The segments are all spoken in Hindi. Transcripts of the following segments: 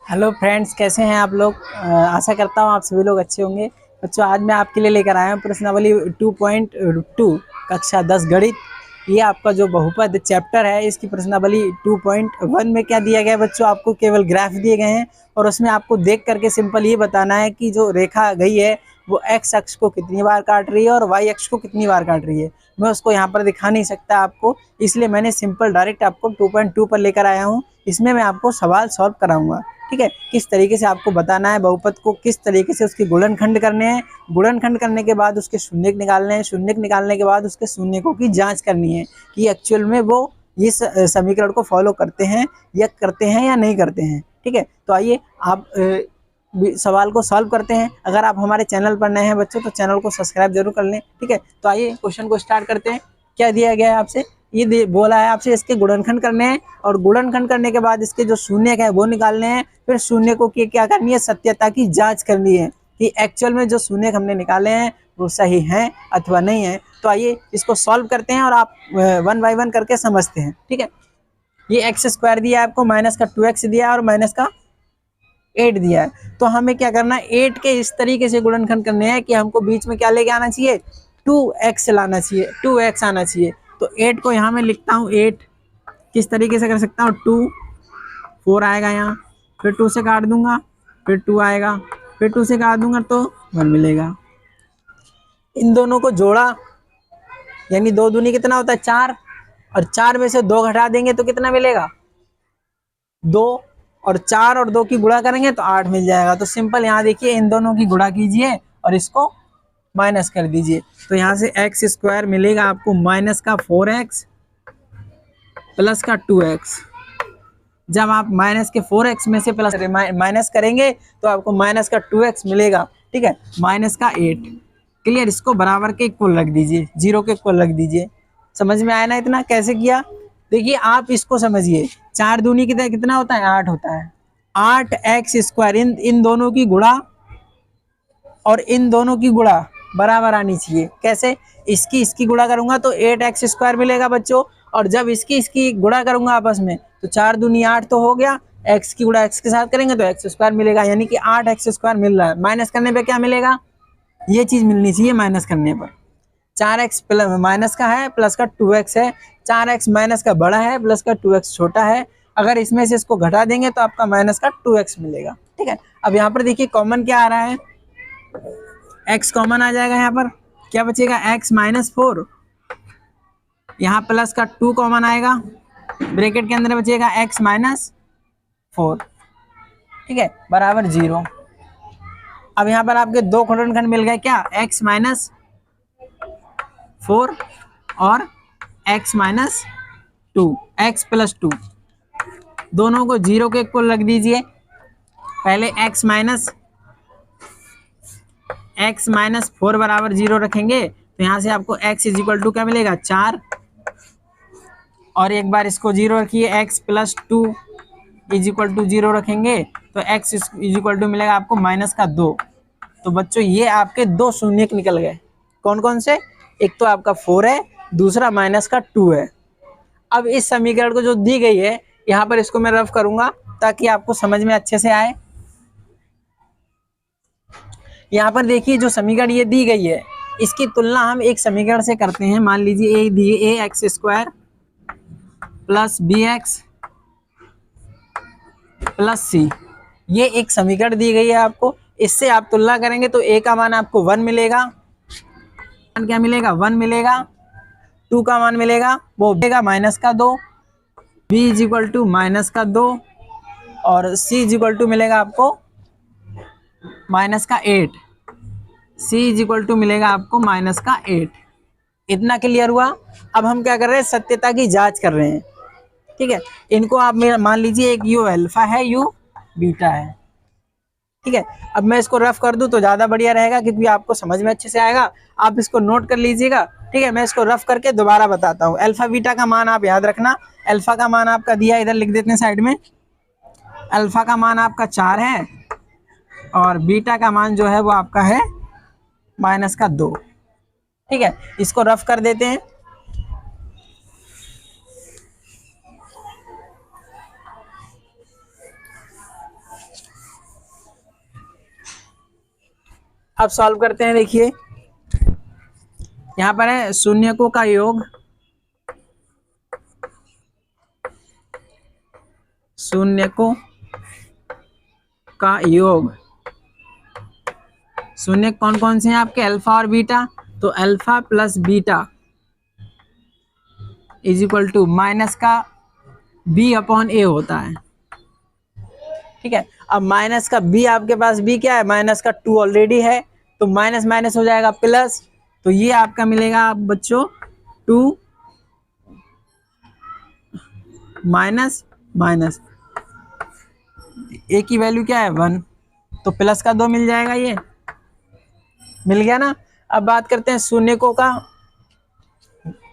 हेलो फ्रेंड्स, कैसे हैं आप लोग। आशा करता हूँ आप सभी लोग अच्छे होंगे। बच्चों, आज मैं आपके लिए लेकर आया हूँ प्रश्नावली 2.2 कक्षा 10 गणित। ये आपका जो बहुपद चैप्टर है, इसकी प्रश्नावली 2.1 में क्या दिया गया है बच्चों, आपको केवल ग्राफ दिए गए हैं और उसमें आपको देख करके सिंपल ये बताना है कि जो रेखा गई है वो एक्स अक्ष को कितनी बार काट रही है और वाई अक्ष को कितनी बार काट रही है। मैं उसको यहाँ पर दिखा नहीं सकता आपको, इसलिए मैंने सिंपल डायरेक्ट आपको 2.2 पर लेकर आया हूँ। इसमें मैं आपको सवाल सॉल्व कराऊंगा। ठीक है, किस तरीके से आपको बताना है बहुपद को, किस तरीके से उसके गुणनखंड करने हैं, गुणनखंड करने के बाद उसके शून्य निकालने हैं, शून्य निकालने के बाद उसके शून्यकों की जांच करनी है कि एक्चुअल में वो इस समीकरण को फॉलो करते हैं या नहीं करते हैं। ठीक है, तो आइए आप सवाल को सॉल्व करते हैं। अगर आप हमारे चैनल पर नए हैं बच्चों तो चैनल को सब्सक्राइब जरूर कर लें। ठीक है, तो आइए क्वेश्चन को स्टार्ट करते हैं। क्या दिया गया है आपसे, ये बोला है आपसे इसके गुणनखंड करने हैं और गुणनखंड करने के बाद इसके जो शून्य है वो निकालने हैं। फिर शून्य को क्या करनी है, सत्यता की जांच करनी है कि एक्चुअल में जो शून्य हमने निकाले हैं वो सही हैं अथवा नहीं है। तो आइए इसको सॉल्व करते हैं और आप 1 बाय 1 करके समझते हैं। ठीक है, ये एक्स स्क्वायर दिया है आपको, माइनस का 2x दिया है और माइनस का 8 दिया है। तो हमें क्या करना है, 8 के इस तरीके से गुणनखंड करने हैं कि हमको बीच में क्या लेके आना चाहिए, 2x लाना चाहिए, 2x आना चाहिए। तो 8 को यहाँ मैं लिखता हूँ 8, किस तरीके से कर सकता हूँ, 2 4 आएगा यहाँ, फिर 2 से काट दूंगा, फिर 2 आएगा, फिर 2 से काट दूंगा तो 1 मिलेगा। इन दोनों को जोड़ा यानी 2 दूनी कितना होता है 4, और 4 में से 2 घटा देंगे तो कितना मिलेगा 2, और 4 और 2 की गुणा करेंगे तो 8 मिल जाएगा। तो सिंपल यहाँ देखिए, इन दोनों की गुणा कीजिए और इसको माइनस कर दीजिए। तो यहाँ से एक्स स्क्वायर मिलेगा आपको माइनस का 4x प्लस का 2x। जब आप माइनस के 4x में से प्लस माइनस करेंगे तो आपको माइनस का 2x मिलेगा। ठीक है, माइनस का 8। क्लियर, इसको बराबर के इक्वल रख दीजिए, 0 के इक्वल रख दीजिए। समझ में आया ना इतना कैसे किया। देखिए आप इसको समझिए, 4 दूनी कितना होता है 8 होता है, 8x स्क्वायर। इन दोनों की गुणा और इन दोनों की गुणा बराबर आनी चाहिए। कैसे, इसकी गुणा करूंगा तो 8x स्क्वायर मिलेगा बच्चों, और जब इसकी गुणा करूंगा आपस में तो 4 दूनी 8 तो हो गया, x की गुणा x के साथ करेंगे तो x स्क्वायर मिलेगा, यानी कि 8x स्क्वायर मिल रहा है। माइनस करने पे क्या मिलेगा, ये चीज मिलनी चाहिए माइनस करने पर। 4x प्लस माइनस का है प्लस का 2x है, 4x माइनस का बड़ा है प्लस का 2x छोटा है। अगर इसमें से इसको घटा देंगे तो आपका माइनस का 2x मिलेगा। ठीक है, अब यहाँ पर देखिए कॉमन क्या आ रहा है, x कॉमन आ जाएगा। यहाँ पर क्या बचेगा, x माइनस 4, यहाँ प्लस का 2 कॉमन आएगा, ब्रैकेट के अंदर बचेगा x माइनस 4। ठीक है, बराबर 0। अब यहाँ पर आपके दो गुणनखंड मिल गए, क्या, x माइनस 4 और x माइनस 2, x प्लस 2। दोनों को 0 के इक्वल रख दीजिए। पहले x माइनस 4 बराबर 0 रखेंगे तो यहाँ से आपको x इज इक्वल टू क्या मिलेगा 4, और एक बार इसको 0 रखिए, x plus 2 is equal to 0 रखेंगे तो x इज इक्वल टू मिलेगा आपको माइनस का 2। तो बच्चों ये आपके दो शून्य निकल गए। कौन कौन से, एक तो आपका 4 है, दूसरा माइनस का 2 है। अब इस समीकरण को जो दी गई है यहाँ पर इसको मैं रफ करूंगा ताकि आपको समझ में अच्छे से आए। यहाँ पर देखिए जो समीकरण ये दी गई है इसकी तुलना हम एक समीकरण से करते हैं। मान लीजिए a x square plus b x plus c, ये एक समीकरण दी गई है आपको। इससे आप तुलना करेंगे तो ए का मान आपको 1 मिलेगा, क्या मिलेगा 1 मिलेगा, 2 का मान मिलेगा वो मिलेगा माइनस का 2, B is equal to minus का 2 और सी इज इक्वल टू मिलेगा आपको माइनस का 8। सी इज इक्वल टू मिलेगा आपको माइनस का 8। इतना क्लियर हुआ। अब हम क्या कर रहे हैं, सत्यता की जांच कर रहे हैं। ठीक है, इनको आप मान लीजिए एक यू अल्फा है, यू बीटा है। ठीक है, अब मैं इसको रफ कर दूं तो ज्यादा बढ़िया रहेगा क्योंकि आपको समझ में अच्छे से आएगा। आप इसको नोट कर लीजिएगा। ठीक है, मैं इसको रफ करके दोबारा बताता हूँ। अल्फा बीटा का मान आप याद रखना। अल्फा का मान आपका दिया, इधर लिख देते हैं साइड में। अल्फा का मान आपका 4 है और बीटा का मान जो है वो आपका है माइनस का 2। ठीक है, इसको रफ कर देते हैं। अब सॉल्व करते हैं। देखिए यहाँ पर है शून्यकों का योग, शून्यकों का योग। शून्य कौन कौन से हैं आपके? अल्फा और बीटा। तो alpha plus beta is equal to minus का बी अपॉन ए होता है। ठीक है, अब माइनस का बी, आपके पास बी क्या है? माइनस का 2 ऑलरेडी है, तो माइनस माइनस हो जाएगा प्लस। तो ये आपका मिलेगा आप बच्चों 2 माइनस माइनस, ए की वैल्यू क्या है? 1, तो प्लस का 2 मिल जाएगा, ये मिल गया ना। अब बात करते हैं शून्यकों का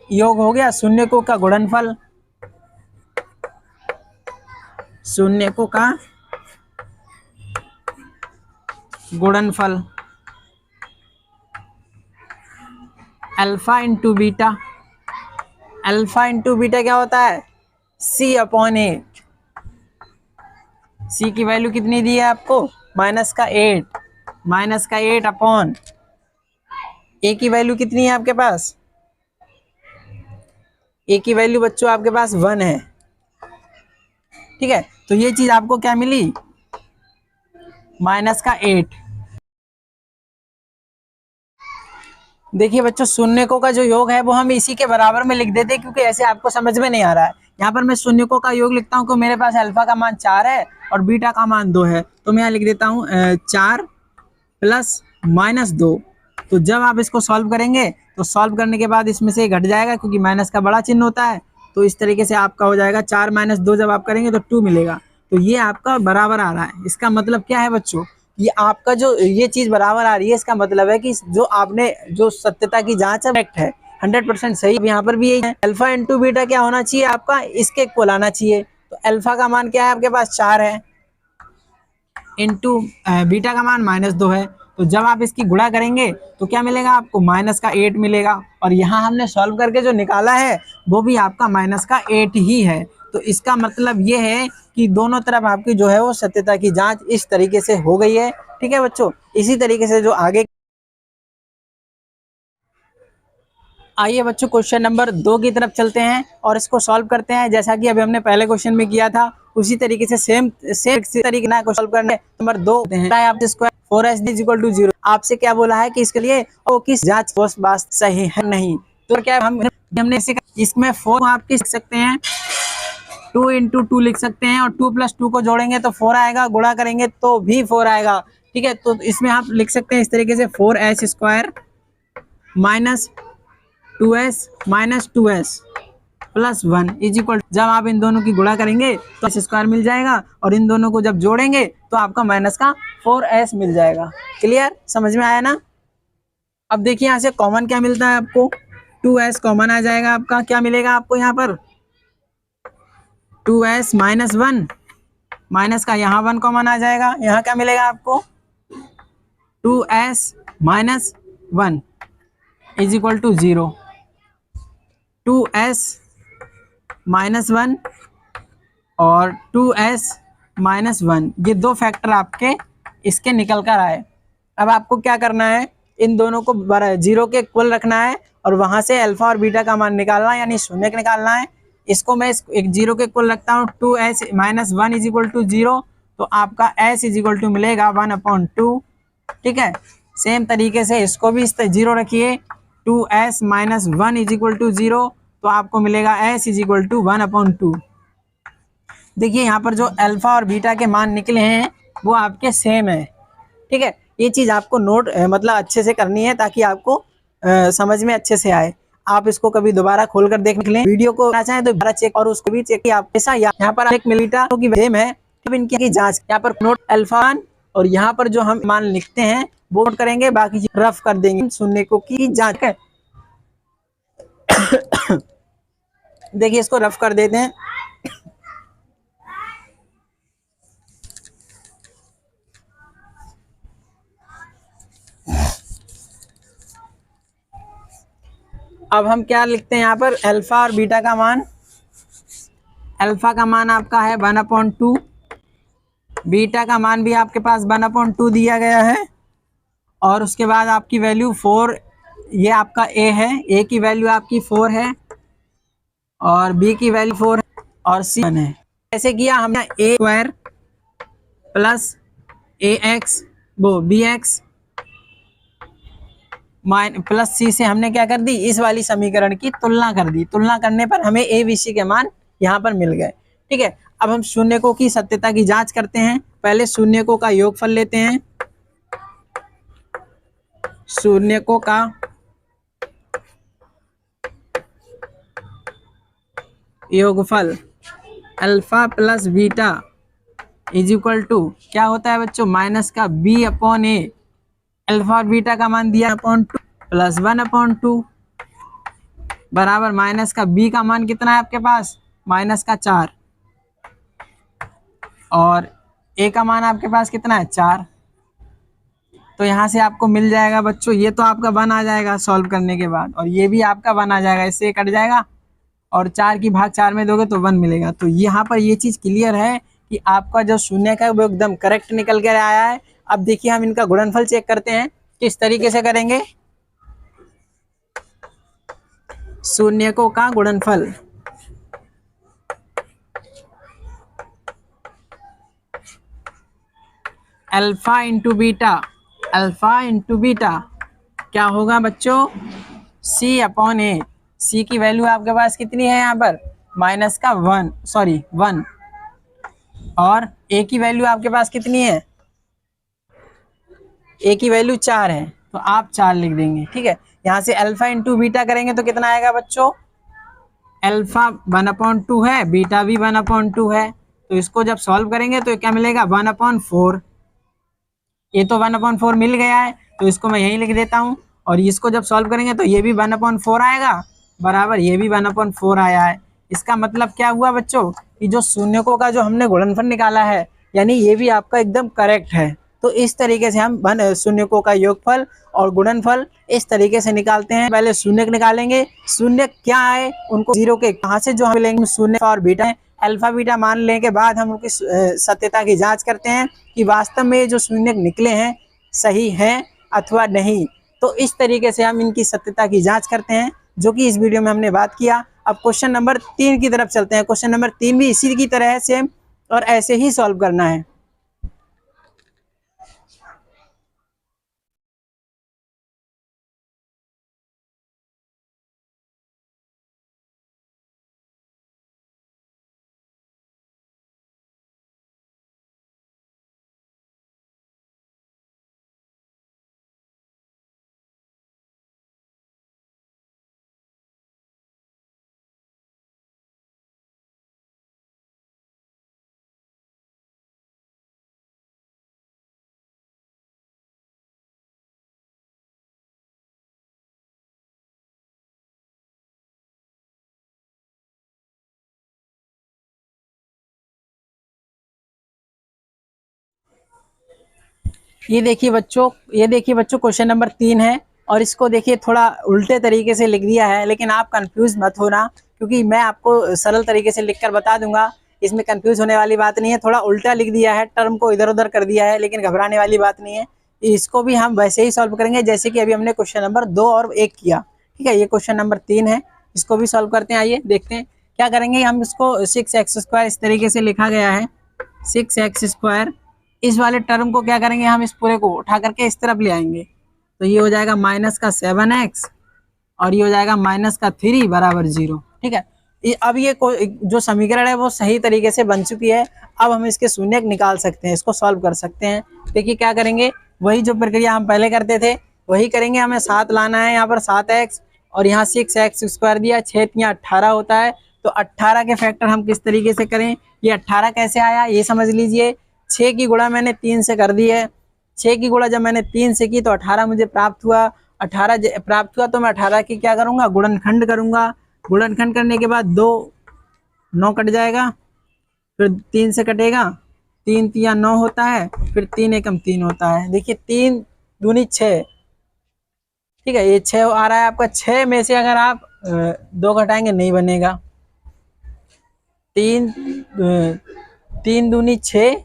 योग हो गया, शून्यकों का गुणनफल, शून्यकों का गुणनफल alpha into beta. Alpha into beta क्या होता है? सी अपॉन ए। सी की वैल्यू कितनी दी है आपको? माइनस का 8, माइनस का 8 अपॉन ए की वैल्यू कितनी है आपके पास? ए की वैल्यू बच्चों आपके पास 1 है। ठीक है, तो ये चीज आपको क्या मिली? माइनस का 8। देखिए बच्चों शून्यकों का जो योग है वो हम इसी के बराबर में लिख देते हैं, क्योंकि ऐसे आपको समझ में नहीं आ रहा है। यहाँ पर मैं शून्यकों का योग लिखता हूँ कि मेरे पास अल्फा का मान 4 है और बीटा का मान 2 है, तो मैं यहाँ लिख देता हूँ 4 प्लस माइनस 2। तो जब आप इसको सॉल्व करेंगे तो सॉल्व करने के बाद इसमें से घट जाएगा, क्योंकि माइनस का बड़ा चिन्ह होता है। तो इस तरीके से आपका हो जाएगा 4 माइनस 2, जब आप करेंगे तो 2 मिलेगा। तो ये आपका बराबर आ रहा है। इसका मतलब क्या है बच्चों? ये आपका जो ये चीज बराबर आ रही है, इसका मतलब है कि जो आपने जो सत्यता की जांच है करेक्ट है, 100% सही। यहाँ पर भी यही है, अल्फा इंटू बीटा क्या होना चाहिए आपका? इसके इक्वल आना चाहिए। तो अल्फा का मान क्या है आपके पास? 4 है, इंटू बीटा का मान -2 है। तो जब आप इसकी गुणा करेंगे तो क्या मिलेगा आपको? माइनस का 8 मिलेगा। और यहाँ हमने सॉल्व करके जो निकाला है वो भी आपका माइनस का 8 ही है। तो इसका मतलब ये है कि दोनों तरफ आपकी जो है वो सत्यता की जांच इस तरीके से हो गई है। ठीक है बच्चों, इसी तरीके से जो आगे, आइए बच्चों क्वेश्चन नंबर 2 की तरफ चलते हैं और इसको सॉल्व करते हैं। जैसा कि अभी हमने पहले क्वेश्चन में किया था उसी तरीके से सेम तरीके ना सॉल्व करने। नंबर 2 है आप स्क्वायर 4s इक्वल टू 0। आपसे क्या बोला है कि इसके लिए वो किस जांच बात सही है नहीं। तो क्या हमने इसमें 4 आप किस सकते हैं? 2 इंटू 2 लिख सकते हैं, और 2 प्लस 2 को जोड़ेंगे तो 4 आएगा, गुणा करेंगे तो भी 4 आएगा। ठीक है, तो इसमें आप लिख सकते हैं इस तरीके से 4s square minus 2s minus 2s plus 1 is equal. जब आप इन दोनों की गुणा करेंगे तो s स्क्वायर मिल जाएगा, और इन दोनों को जब जोड़ेंगे तो आपका माइनस का 4s मिल जाएगा। क्लियर, समझ में आया ना? अब देखिए यहाँ से कॉमन क्या मिलता है आपको? 2s कॉमन आ जाएगा आपका। क्या मिलेगा आपको यहाँ पर? 2s माइनस 1, माइनस का यहाँ 1 कॉमन आ जाएगा। यहाँ क्या मिलेगा आपको? 2s minus 1 is equal to 0। 2s minus 1 और 2s माइनस 1, ये दो फैक्टर आपके इसके निकल कर आए। अब आपको क्या करना है? इन दोनों को 0 के इक्वल रखना है और वहां से अल्फा और बीटा का मान निकालना है, यानी शून्य निकालना है। इसको मैं एक 0 के इक्वल रखता हूँ, 2s minus 1 is equal to 0। तो आपका s इज इक्वल टू मिलेगा 1/2। ठीक है, सेम तरीके से इसको भी इस 0 रखिए, 2s minus 1 is equal to 0। तो आपको मिलेगा s इज इक्वल टू 1/2। देखिए यहाँ पर जो अल्फा और बीटा के मान निकले हैं वो आपके सेम है। ठीक है, ये चीज आपको नोट मतलब अच्छे से करनी है, ताकि आपको समझ में अच्छे से आए। आप इसको कभी दोबारा खोल कर देख लें, वीडियो को ना चाहें तो दोबारा चेक, और उसको भी चेक किया आप ऐसा। यहाँ पर 1 मिलीमीटर की सेम है, अब इनकी जांच यहाँ पर नोट अल्फा, और यहाँ पर जो हम मान लिखते हैं वो नोट करेंगे, बाकी रफ कर देंगे सुनने को की जांच है। देखिए इसको रफ कर देते हैं। अब हम क्या लिखते हैं यहाँ पर? अल्फा और बीटा का मान, अल्फा का मान आपका है 1/2, बीटा का मान भी आपके पास 1/2 दिया गया है, और उसके बाद आपकी वैल्यू 4, ये आपका ए है, ए की वैल्यू आपकी 4 है और बी की वैल्यू 4 है और सी 1 है। ऐसे किया हमने ए स्क्वायर प्लस ए एक्स वो बी एक्स प्लस सी से हमने क्या कर दी, इस वाली समीकरण की तुलना कर दी। तुलना करने पर हमें ए बी सी के मान यहाँ पर मिल गए। ठीक है, अब हम शून्यकों की सत्यता की जांच करते हैं। पहले शून्यकों का योगफल लेते हैं। शून्यकों का योगफल alpha plus beta is equal to क्या होता है बच्चों, माइनस का बी अपॉन ए। अल्फा और बीटा का मान दिया अपॉन 2 प्लस 1 अपॉन 2 बराबर माइनस का बी का मान कितना है आपके पास, माइनस का 4 और ए का मान आपके पास कितना है 4। तो यहाँ से आपको मिल जाएगा बच्चों, ये तो आपका 1 आ जाएगा सॉल्व करने के बाद, और ये भी आपका 1 आ जाएगा, इससे कट जाएगा और 4 की भाग 4 में दोगे तो 1 मिलेगा। तो यहाँ पर ये चीज़ क्लियर है कि आपका जो शून्य का वो एकदम करेक्ट निकल कर आया है। अब देखिए हम इनका गुणनफल चेक करते हैं, किस तरीके से करेंगे। शून्यकों का गुणनफल alpha into beta, alpha into beta क्या होगा बच्चों, सी अपॉन ए। सी की वैल्यू आपके पास कितनी है यहाँ पर, माइनस का 1 और ए की वैल्यू आपके पास कितनी है, ए की वैल्यू 4 है, तो आप 4 लिख देंगे। ठीक है, यहाँ से अल्फा इंटू बीटा करेंगे तो कितना आएगा बच्चों, अल्फा 1/2 है, बीटा भी 1/2 है, तो इसको जब सॉल्व करेंगे तो क्या मिलेगा 1/4। ये तो 1/4 मिल गया है, तो इसको मैं यहीं लिख देता हूँ, और इसको जब सॉल्व करेंगे तो ये भी 1/4 आएगा बराबर ये भी 1/4 आया है। इसका मतलब क्या हुआ बच्चों कि जो शून्यकों का जो हमने गुणनफल निकाला है, यानी ये भी आपका एकदम करेक्ट है। तो इस तरीके से हम शून्यकों का योगफल और गुणनफल इस तरीके से निकालते हैं। पहले शून्यक निकालेंगे, शून्य क्या है उनको जीरो के कहाँ से जो हम लेंगे, शून्य और बीटा है, अल्फा बीटा मान लेने के बाद हम उनकी सत्यता की जांच करते हैं कि वास्तव में जो शून्यक निकले हैं सही हैं अथवा नहीं। तो इस तरीके से हम इनकी सत्यता की जांच करते हैं, जो कि इस वीडियो में हमने बात किया। अब क्वेश्चन नंबर 3 की तरफ चलते हैं। क्वेश्चन नंबर 3 भी इसी की तरह है सेम, और ऐसे ही सॉल्व करना है। ये देखिए बच्चों, क्वेश्चन नंबर 3 है, और इसको देखिए थोड़ा उल्टे तरीके से लिख दिया है, लेकिन आप कंफ्यूज मत होना, क्योंकि मैं आपको सरल तरीके से लिखकर बता दूंगा, इसमें कंफ्यूज होने वाली बात नहीं है। थोड़ा उल्टा लिख दिया है, टर्म को इधर उधर कर दिया है, लेकिन घबराने वाली बात नहीं है। इसको भी हम वैसे ही सॉल्व करेंगे जैसे कि अभी हमने क्वेश्चन नंबर 2 और 1 किया। ठीक है, ये क्वेश्चन नंबर 3 है, इसको भी सॉल्व करते हैं। आइए देखते हैं क्या करेंगे। हम इसको 6x² इस तरीके से लिखा गया है, 6x²। इस वाले टर्म को क्या करेंगे, हम इस पूरे को उठा करके इस तरफ ले आएंगे, तो ये हो जाएगा माइनस का 7x और ये हो जाएगा माइनस का 3 बराबर 0। ठीक है, अब ये जो समीकरण है वो सही तरीके से बन चुकी है। अब हम इसके शून्यक निकाल सकते हैं, इसको सॉल्व कर सकते हैं। देखिए क्या करेंगे, वही जो प्रक्रिया हम पहले करते थे वही करेंगे। हमें 7 लाना है, यहाँ पर 7x और यहाँ 6x² दिया, 6 × 18 होता है। तो 18 के फैक्टर हम किस तरीके से करें, ये 18 कैसे आया ये समझ लीजिए। 6 की गुणा मैंने 3 से कर दी है, 6 की गुणा जब मैंने 3 से की तो 18 मुझे प्राप्त हुआ। 18 प्राप्त हुआ तो मैं 18 की क्या करूँगा, गुणनखंड करूँगा। गुणनखंड करने के बाद 2 9 कट जाएगा, फिर 3 से कटेगा, 3 × 9 होता है, फिर 3 एकम 3 होता है। देखिए 3 दूनी 6। ठीक है, ये 6 आ रहा है आपका। 6 में से अगर आप 2 घटाएंगे नहीं बनेगा। 3 दूनी 6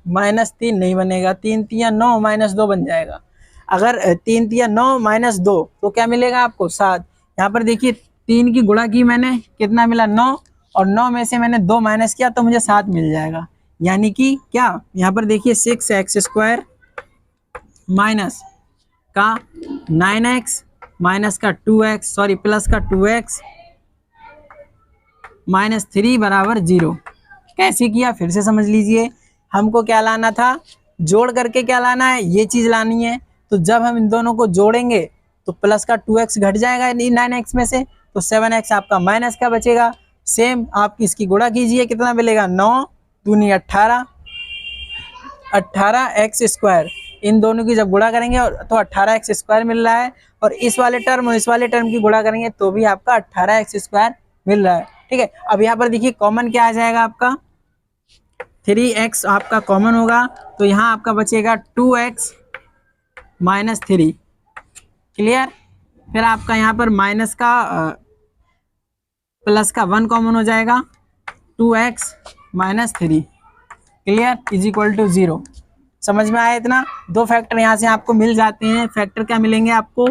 -3 नहीं बनेगा, 3 × 9 -2 बन जाएगा। अगर 3 तिया 9 माइनस 2 तो क्या मिलेगा आपको 7। यहाँ पर देखिए 3 की गुणा की मैंने, कितना मिला 9, और 9 में से मैंने 2 माइनस किया तो मुझे 7 मिल जाएगा। यानी कि क्या, यहाँ पर देखिए 6x² माइनस का 9x माइनस का 2x, सॉरी प्लस का 2x माइनस 3 बराबर 0। कैसे किया फिर से समझ लीजिए। हमको क्या लाना था, जोड़ करके क्या लाना है, ये चीज़ लानी है। तो जब हम इन दोनों को जोड़ेंगे तो प्लस का 2x घट जाएगा 9x में से, तो 7x आपका माइनस का बचेगा। सेम आप इसकी गुणा कीजिए, कितना मिलेगा 9 दूनी 18, 18x²। इन दोनों की जब गुणा करेंगे तो 18x² मिल रहा है, और इस वाले टर्म और इस वाले टर्म की गुणा करेंगे तो भी आपका 18x² मिल रहा है। ठीक है, अब यहाँ पर देखिए कॉमन क्या आ जाएगा आपका, 3x आपका कॉमन होगा, तो यहाँ आपका बचेगा 2x माइनस 3। क्लियर। फिर आपका यहाँ पर माइनस का प्लस का 1 कॉमन हो जाएगा, 2x minus 3। Clear, is equal to 0। समझ में आया इतना। दो फैक्टर यहाँ से आपको मिल जाते हैं। फैक्टर क्या मिलेंगे आपको,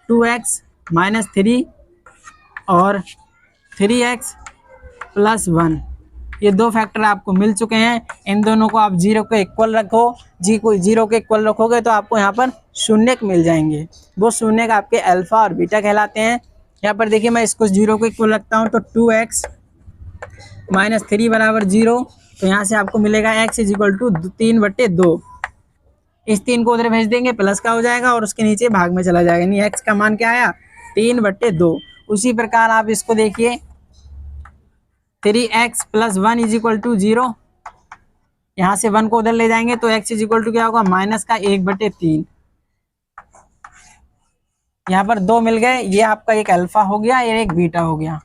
2x माइनस 3 और 3x प्लस 1। ये दो फैक्टर आपको मिल चुके हैं। इन दोनों को आप 0 के इक्वल रखो, जी को 0 के इक्वल रखोगे तो आपको यहाँ पर शून्यक मिल जाएंगे। वो शून्यक आपके अल्फा और बीटा कहलाते हैं। यहाँ पर देखिए मैं इसको 0 के इक्वल रखता हूँ, तो 2x माइनस 3 बराबर 0। तो यहाँ से आपको मिलेगा x इज इक्वल टू 3/2। इस 3 को उधर भेज देंगे, प्लस का हो जाएगा और उसके नीचे भाग में चला जाएगा, यानी x का मान क्या आया 3/2। उसी प्रकार आप इसको देखिए, 3x plus 1 is equal to 0। यहाँ से 1 को उधर ले जाएंगे तो x इज इक्वल टू क्या होगा, माइनस का 1/3। यहाँ पर 2 मिल गए, ये आपका एक अल्फा हो गया, ये एक बीटा हो गया।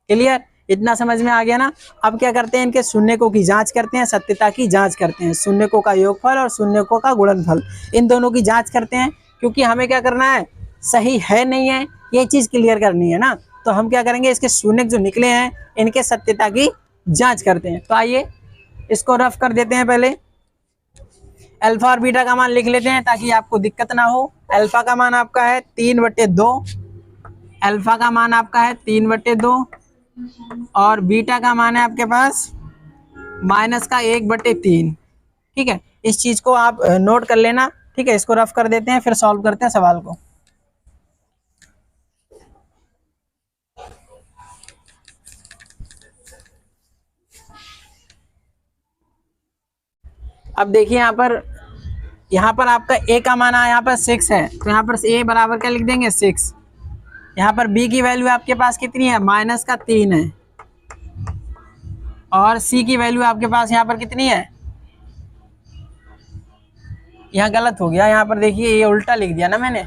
क्लियर, इतना समझ में आ गया ना। अब क्या करते हैं, इनके शून्यकों की जांच करते हैं, सत्यता की जांच करते हैं। शून्यकों का योगफल और शून्यकों का गुणनफल, इन दोनों की जांच करते हैं, क्योंकि हमें क्या करना है, सही है नहीं है ये चीज़ क्लियर करनी है ना। तो हम क्या करेंगे, इसके शून्यक जो निकले हैं इनके सत्यता की जांच करते हैं। तो आइए इसको रफ कर देते हैं। पहले अल्फा और बीटा का मान लिख लेते हैं ताकि आपको दिक्कत ना हो। अल्फा का मान आपका है 3/2, अल्फा का मान आपका है 3/2 और बीटा का मान है आपके पास माइनस का 1/3। ठीक है, इस चीज को आप नोट कर लेना। ठीक है, इसको रफ कर देते हैं, फिर सॉल्व करते हैं सवाल को। अब देखिए यहाँ पर आपका a का मान यहाँ पर 6 है, तो यहाँ पर a बराबर क्या लिख देंगे 6। यहाँ पर b की वैल्यू आपके पास कितनी है, माइनस का 3 है, और c की वैल्यू आपके पास यहाँ पर कितनी है, यहाँ गलत हो गया, यहाँ पर देखिए ये उल्टा लिख दिया ना मैंने।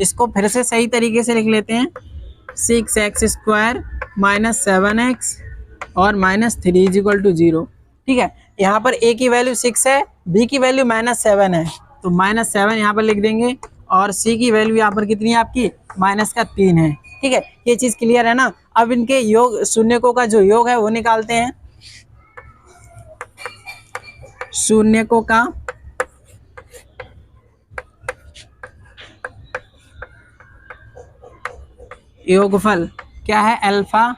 इसको फिर से सही तरीके से लिख लेते हैं, 6x² माइनस 7x और माइनस 3 इज इक्वल टू 0। ठीक है, यहाँ पर a की वैल्यू 6 है, b की वैल्यू -7 है, तो -7 यहाँ पर लिख देंगे, और c की वैल्यू यहाँ पर कितनी है आपकी, माइनस का 3 है। ठीक है, ये चीज़ क्लियर है ना। अब इनके योग, शून्यकों का जो योग है वो निकालते हैं। शून्यकों का योगफल क्या है, alpha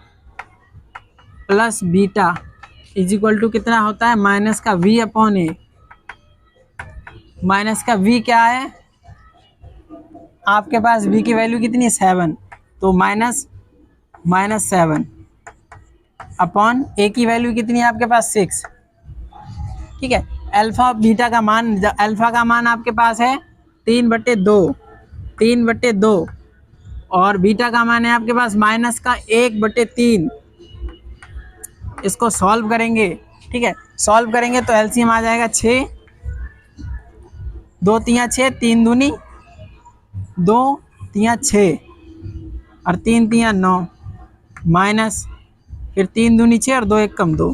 plus beta is equal to कितना होता है, माइनस का v/a। माइनस का v क्या है आपके पास, v की वैल्यू कितनी है 7, तो -7 अपॉन a की वैल्यू कितनी है आपके पास 6। ठीक है, अल्फा और बीटा का मान, अल्फा का मान आपके पास है 3/2 और बीटा का मान है आपके पास माइनस का 1/3। इसको सॉल्व करेंगे। ठीक है, सॉल्व करेंगे तो एलसीएम आ जाएगा 6, 2 तियाँ 6, 3 दूनी 2 तियाँ 6 और 3 तियाँ 9 माइनस, फिर 3 दूनी 6 और 2 1 कम 2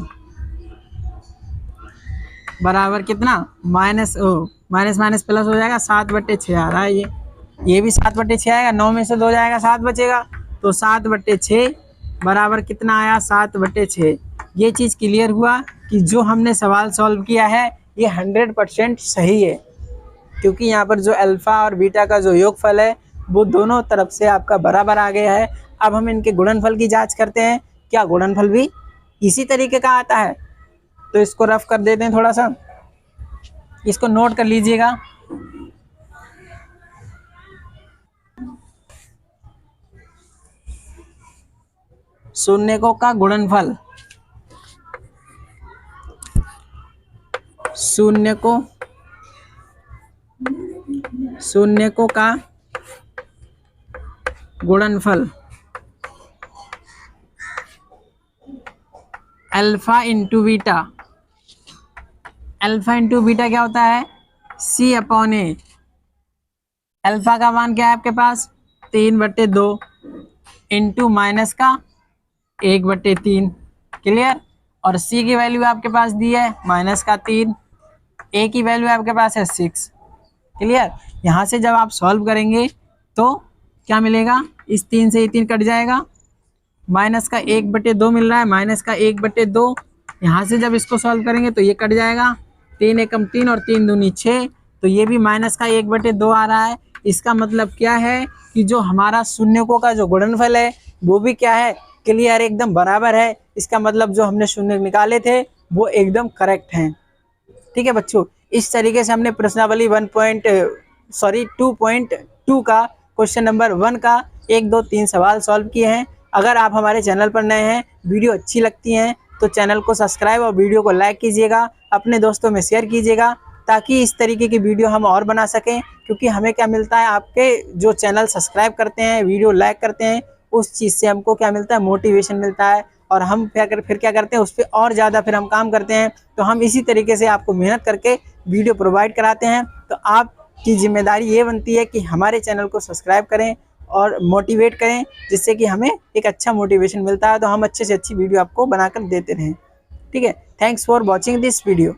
बराबर कितना, माइनस माइनस प्लस हो जाएगा, 7/6 आ रहा है। ये भी 7/6 आएगा, 9 में से 2 जाएगा 7 बचेगा, तो 7/6 बराबर कितना आया, 7/6। ये चीज़ क्लियर हुआ कि जो हमने सवाल सॉल्व किया है ये 100% सही है। क्योंकि यहाँ पर जो अल्फा और बीटा का जो योगफल है वो दोनों तरफ से आपका बराबर आ गया है। अब हम इनके गुणनफल की जांच करते हैं, क्या गुणनफल भी इसी तरीके का आता है। तो इसको रफ कर देते हैं, थोड़ा सा इसको नोट कर लीजिएगा। शून्यकों का गुणनफल, शून्यकों का गुणनफल alpha into beta. Alpha into beta क्या होता है? C/A। अल्फा का मान क्या है आपके पास? 3/2 इंटू माइनस का 1/3। क्लियर। और C की वैल्यू आपके पास दी है -3, A की वैल्यू आपके पास है 6। क्लियर। यहाँ से जब आप सॉल्व करेंगे तो क्या मिलेगा? इस 3 से ये 3 कट जाएगा, माइनस का 1/2 मिल रहा है, माइनस का 1/2। यहाँ से जब इसको सॉल्व करेंगे तो ये कट जाएगा, 3 एकम 3 और 3 दूनी 6, तो ये भी माइनस का 1/2 आ रहा है। इसका मतलब क्या है कि जो हमारा शून्यकों का जो गुणनफल है वो भी क्या है? क्लियर, एकदम बराबर है। इसका मतलब जो हमने शून्य निकाले थे वो एकदम करेक्ट हैं। ठीक है बच्चों, इस तरीके से हमने प्रश्नावली 2.2 का क्वेश्चन नंबर 1 का 1, 2, 3 सवाल सॉल्व किए हैं। अगर आप हमारे चैनल पर नए हैं, वीडियो अच्छी लगती हैं तो चैनल को सब्सक्राइब और वीडियो को लाइक कीजिएगा, अपने दोस्तों में शेयर कीजिएगा, ताकि इस तरीके की वीडियो हम और बना सकें। क्योंकि हमें क्या मिलता है, आपके जो चैनल सब्सक्राइब करते हैं, वीडियो लाइक करते हैं, उस चीज़ से हमको क्या मिलता है? मोटिवेशन मिलता है। और हम फिर क्या करते हैं, उस पर और ज़्यादा फिर हम काम करते हैं। तो हम इसी तरीके से आपको मेहनत करके वीडियो प्रोवाइड कराते हैं। तो आपकी जिम्मेदारी ये बनती है कि हमारे चैनल को सब्सक्राइब करें और मोटिवेट करें, जिससे कि हमें एक अच्छा मोटिवेशन मिलता है, तो हम अच्छे से अच्छी वीडियो आपको बनाकर देते रहें। ठीक है, thanks for watching this video.